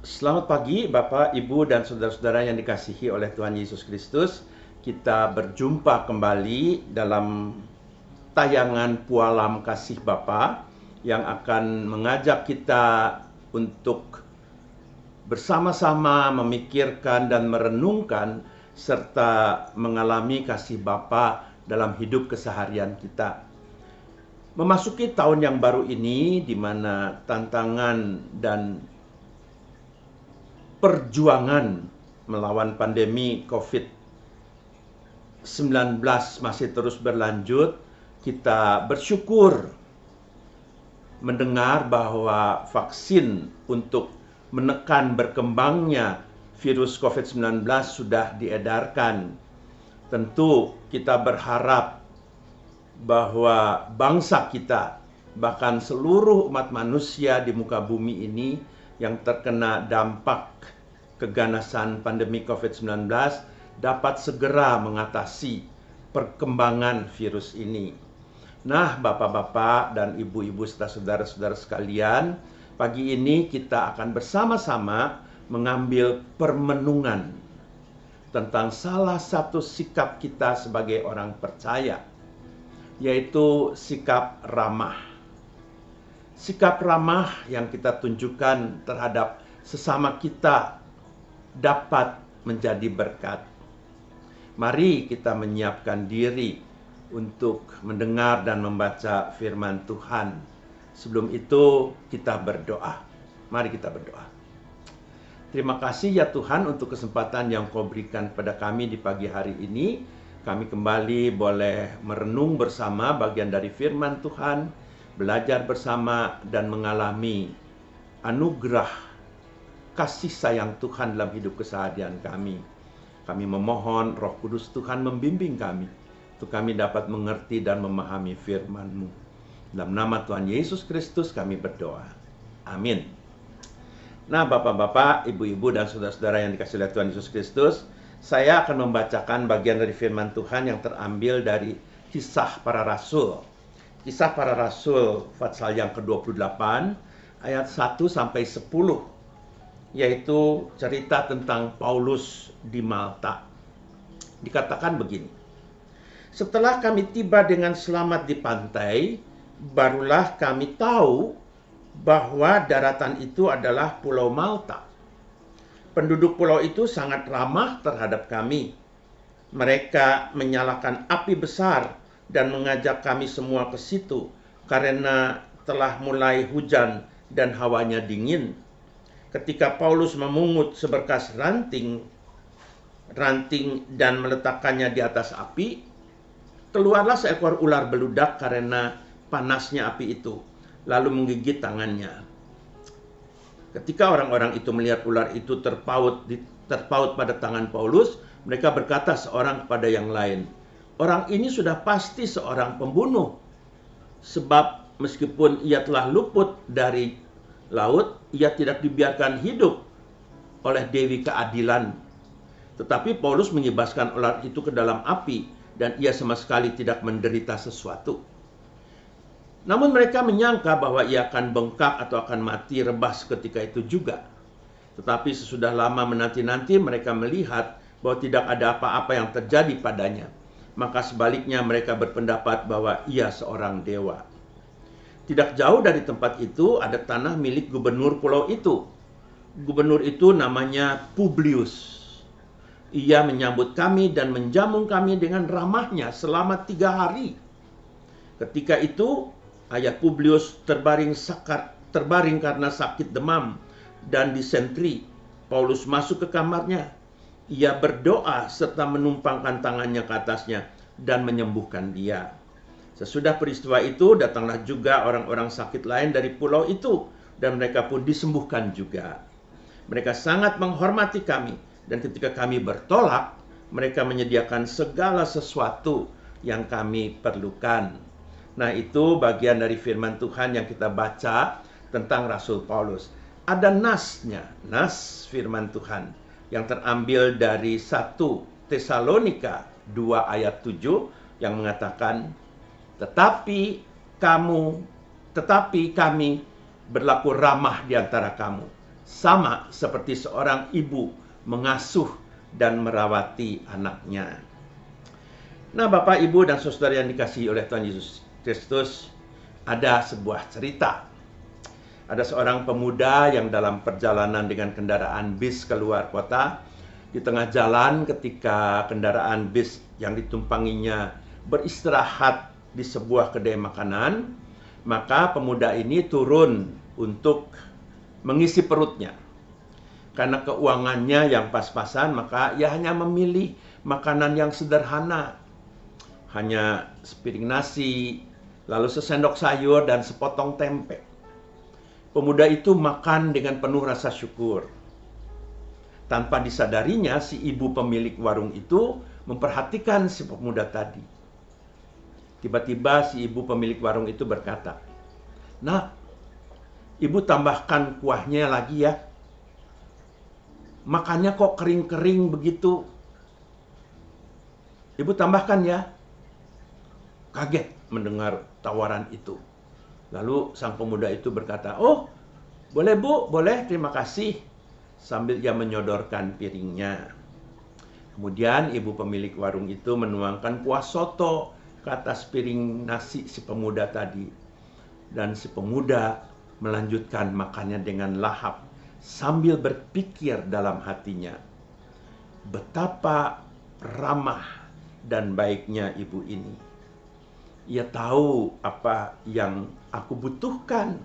Selamat pagi Bapak, Ibu, dan saudara-saudara yang dikasihi oleh Tuhan Yesus Kristus. Kita berjumpa kembali dalam tayangan Pualam Kasih Bapa yang akan mengajak kita untuk bersama-sama memikirkan dan merenungkan serta mengalami kasih Bapa dalam hidup keseharian kita. Memasuki tahun yang baru ini di mana tantangan dan perjuangan melawan pandemi COVID-19 masih terus berlanjut, kita bersyukur mendengar bahwa vaksin untuk menekan berkembangnya virus COVID-19 sudah diedarkan. Tentu kita berharap bahwa bangsa kita, bahkan seluruh umat manusia di muka bumi ini yang terkena dampak keganasan pandemi COVID-19 dapat segera mengatasi perkembangan virus ini. Nah, Bapak-bapak dan Ibu-ibu serta saudara-saudara sekalian, pagi ini kita akan bersama-sama mengambil permenungan tentang salah satu sikap kita sebagai orang percaya, yaitu sikap ramah. Sikap ramah yang kita tunjukkan terhadap sesama kita dapat menjadi berkat. Mari kita menyiapkan diri untuk mendengar dan membaca firman Tuhan. Sebelum itu kita berdoa. Mari kita berdoa. Terima kasih ya Tuhan untuk kesempatan yang Kau berikan pada kami di pagi hari ini. Kami kembali boleh merenung bersama bagian dari firman Tuhan, belajar bersama dan mengalami anugerah kasih sayang Tuhan dalam hidup keseharian kami. Kami memohon Roh Kudus Tuhan membimbing kami untuk kami dapat mengerti dan memahami firman-Mu. Dalam nama Tuhan Yesus Kristus kami berdoa. Amin. Nah, Bapak-bapak, Ibu-ibu, dan saudara-saudara yang dikasihi oleh Tuhan Yesus Kristus, saya akan membacakan bagian dari firman Tuhan yang terambil dari Kisah Para Rasul. Kisah Para Rasul pasal yang ke-28 ayat 1 sampai 10, yaitu cerita tentang Paulus di Malta. Dikatakan begini: setelah kami tiba dengan selamat di pantai, barulah kami tahu bahwa daratan itu adalah Pulau Malta. Penduduk pulau itu sangat ramah terhadap kami. Mereka menyalakan api besar dan mengajak kami semua ke situ karena telah mulai hujan dan hawanya dingin. Ketika Paulus memungut seberkas ranting dan meletakkannya di atas api, keluarlah seekor ular beludak karena panasnya api itu, lalu menggigit tangannya. Ketika orang-orang itu melihat ular itu terpaut pada tangan Paulus, mereka berkata seorang kepada yang lain, "Orang ini sudah pasti seorang pembunuh, sebab meskipun ia telah luput dari laut, ia tidak dibiarkan hidup oleh Dewi Keadilan." Tetapi Paulus menyebaskan ular itu ke dalam api, dan ia sama sekali tidak menderita sesuatu. Namun mereka menyangka bahwa ia akan bengkak atau akan mati rebah ketika itu juga. Tetapi sesudah lama menanti-nanti mereka melihat bahwa tidak ada apa-apa yang terjadi padanya. Maka sebaliknya mereka berpendapat bahwa ia seorang dewa. Tidak jauh dari tempat itu ada tanah milik gubernur pulau itu. Gubernur itu namanya Publius. Ia menyambut kami dan menjamu kami dengan ramahnya selama 3 hari. Ketika itu ayah Publius terbaring karena sakit demam dan disentri. Paulus masuk ke kamarnya. Ia berdoa serta menumpangkan tangannya ke atasnya dan menyembuhkan dia. Sesudah peristiwa itu, datanglah juga orang-orang sakit lain dari pulau itu, dan mereka pun disembuhkan juga. Mereka sangat menghormati kami, dan ketika kami bertolak, mereka menyediakan segala sesuatu yang kami perlukan. Nah, itu bagian dari firman Tuhan yang kita baca tentang Rasul Paulus. Ada nasnya, nas firman Tuhan, yang terambil dari 1 Tesalonika 2 ayat 7, yang mengatakan, tetapi kami berlaku ramah di antara kamu, sama seperti seorang ibu mengasuh dan merawati anaknya. Nah, Bapak, Ibu, dan saudara yang dikasihi oleh Tuhan Yesus Kristus, ada sebuah cerita. Ada seorang pemuda yang dalam perjalanan dengan kendaraan bis keluar kota. Di tengah jalan ketika kendaraan bis yang ditumpanginya beristirahat di sebuah kedai makanan, maka pemuda ini turun untuk mengisi perutnya. Karena keuangannya yang pas-pasan, maka ia hanya memilih makanan yang sederhana. Hanya sepiring nasi, lalu sesendok sayur dan sepotong tempe. Pemuda itu makan dengan penuh rasa syukur. Tanpa disadarinya, si ibu pemilik warung itu memperhatikan si pemuda tadi. Tiba-tiba si ibu pemilik warung itu berkata, "Nak, ibu tambahkan kuahnya lagi ya. Makannya kok kering-kering begitu. Ibu tambahkan ya." Kaget mendengar tawaran itu. Lalu sang pemuda itu berkata, "Oh, boleh Bu, boleh, terima kasih." Sambil ia menyodorkan piringnya. Kemudian ibu pemilik warung itu menuangkan kuah soto ke atas piring nasi si pemuda tadi. Dan si pemuda melanjutkan makannya dengan lahap sambil berpikir dalam hatinya, betapa ramah dan baiknya ibu ini. Ia tahu apa yang aku butuhkan.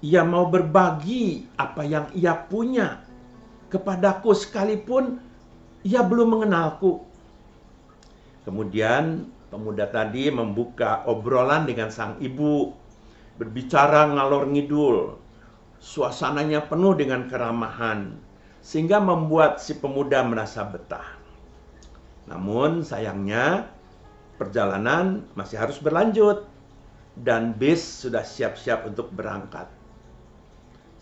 Ia mau berbagi apa yang ia punya kepadaku sekalipun ia belum mengenalku. Kemudian pemuda tadi membuka obrolan dengan sang ibu, berbicara ngalor ngidul. Suasananya penuh dengan keramahan, sehingga membuat si pemuda merasa betah. Namun sayangnya, perjalanan masih harus berlanjut dan bis sudah siap-siap untuk berangkat.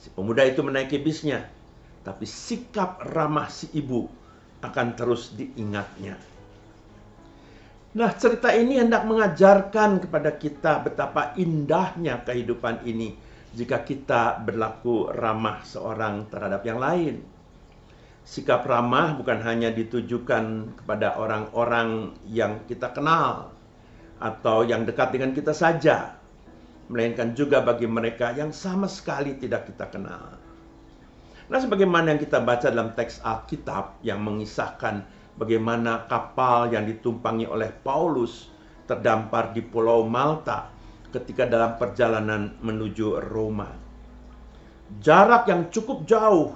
Si pemuda itu menaiki bisnya, tapi sikap ramah si ibu akan terus diingatnya. Nah, cerita ini hendak mengajarkan kepada kita betapa indahnya kehidupan ini jika kita berlaku ramah seorang terhadap yang lain. Sikap ramah bukan hanya ditujukan kepada orang-orang yang kita kenal atau yang dekat dengan kita saja, melainkan juga bagi mereka yang sama sekali tidak kita kenal. Nah, sebagaimana yang kita baca dalam teks Alkitab yang mengisahkan bagaimana kapal yang ditumpangi oleh Paulus terdampar di Pulau Malta ketika dalam perjalanan menuju Roma. Jarak yang cukup jauh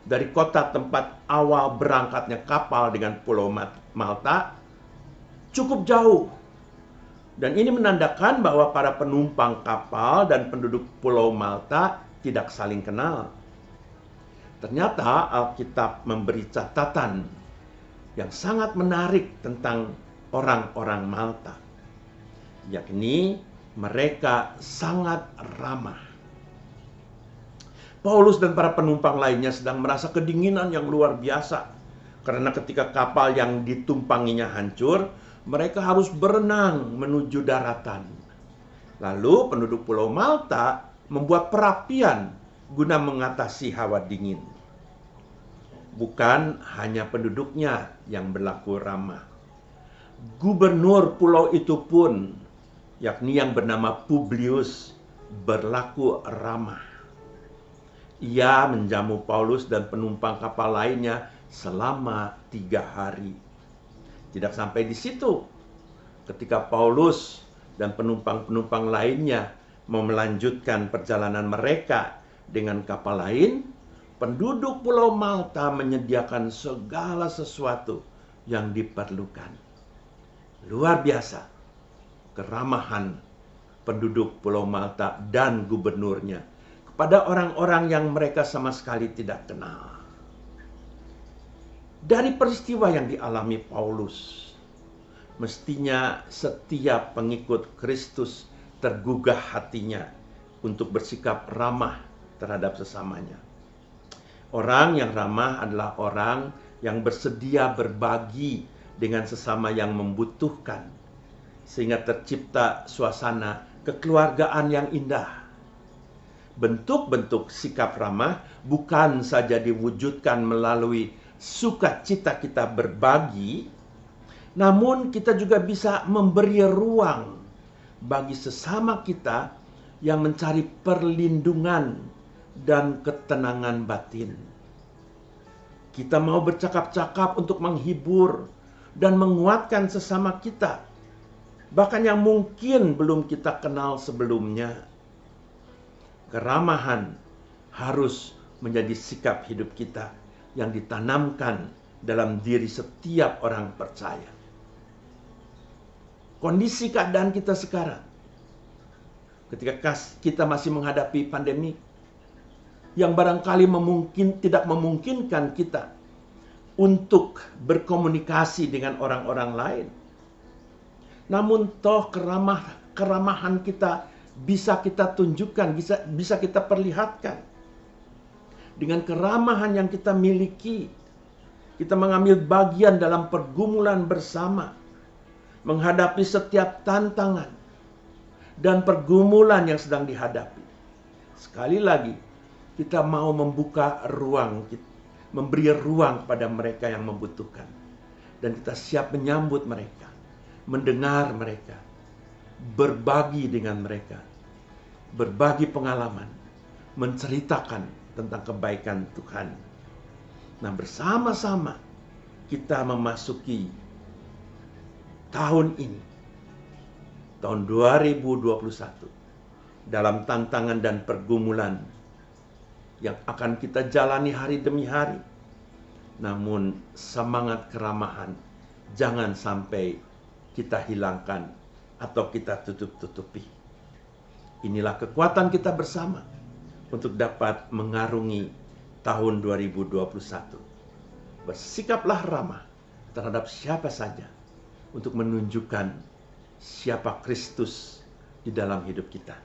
dari kota tempat awal berangkatnya kapal dengan Pulau Malta cukup jauh. Dan ini menandakan bahwa para penumpang kapal dan penduduk Pulau Malta tidak saling kenal. Ternyata Alkitab memberi catatan yang sangat menarik tentang orang-orang Malta, yakni mereka sangat ramah. Paulus dan para penumpang lainnya sedang merasa kedinginan yang luar biasa. Karena ketika kapal yang ditumpanginya hancur, mereka harus berenang menuju daratan. Lalu penduduk Pulau Malta membuat perapian guna mengatasi hawa dingin. Bukan hanya penduduknya yang berlaku ramah. Gubernur pulau itu pun, yakni yang bernama Publius, berlaku ramah. Ia menjamu Paulus dan penumpang kapal lainnya selama 3 hari. Tidak sampai di situ. Ketika Paulus dan penumpang-penumpang lainnya mau melanjutkan perjalanan mereka dengan kapal lain, penduduk Pulau Malta menyediakan segala sesuatu yang diperlukan. Luar biasa keramahan penduduk Pulau Malta dan gubernurnya pada orang-orang yang mereka sama sekali tidak kenal. Dari peristiwa yang dialami Paulus, mestinya setiap pengikut Kristus tergugah hatinya untuk bersikap ramah terhadap sesamanya. Orang yang ramah adalah orang yang bersedia berbagi dengan sesama yang membutuhkan, sehingga tercipta suasana kekeluargaan yang indah. bentuk-bentuk sikap ramah bukan saja diwujudkan melalui sukacita kita berbagi, namun kita juga bisa memberi ruang bagi sesama kita yang mencari perlindungan dan ketenangan batin. Kita mau bercakap-cakap untuk menghibur dan menguatkan sesama kita, bahkan yang mungkin belum kita kenal sebelumnya. Keramahan harus menjadi sikap hidup kita yang ditanamkan dalam diri setiap orang percaya. Kondisi keadaan kita sekarang, ketika kita masih menghadapi pandemi, yang barangkali tidak memungkinkan kita untuk berkomunikasi dengan orang-orang lain. Namun toh keramahan kita bisa kita tunjukkan, bisa kita perlihatkan. Dengan keramahan yang kita miliki, kita mengambil bagian dalam pergumulan bersama, menghadapi setiap tantangan dan pergumulan yang sedang dihadapi. Sekali lagi, kita mau membuka ruang, memberi ruang pada mereka yang membutuhkan. Dan kita siap menyambut mereka, mendengar mereka, berbagi dengan mereka, berbagi pengalaman, menceritakan tentang kebaikan Tuhan. Nah, bersama-sama kita memasuki tahun ini, tahun 2021, dalam tantangan dan pergumulan yang akan kita jalani hari demi hari. Namun semangat keramahan jangan sampai kita hilangkan atau kita tutup-tutupi. Inilah kekuatan kita bersama untuk dapat mengarungi tahun 2021. Bersikaplah ramah terhadap siapa saja untuk menunjukkan siapa Kristus di dalam hidup kita.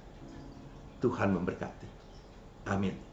Tuhan memberkati. Amin.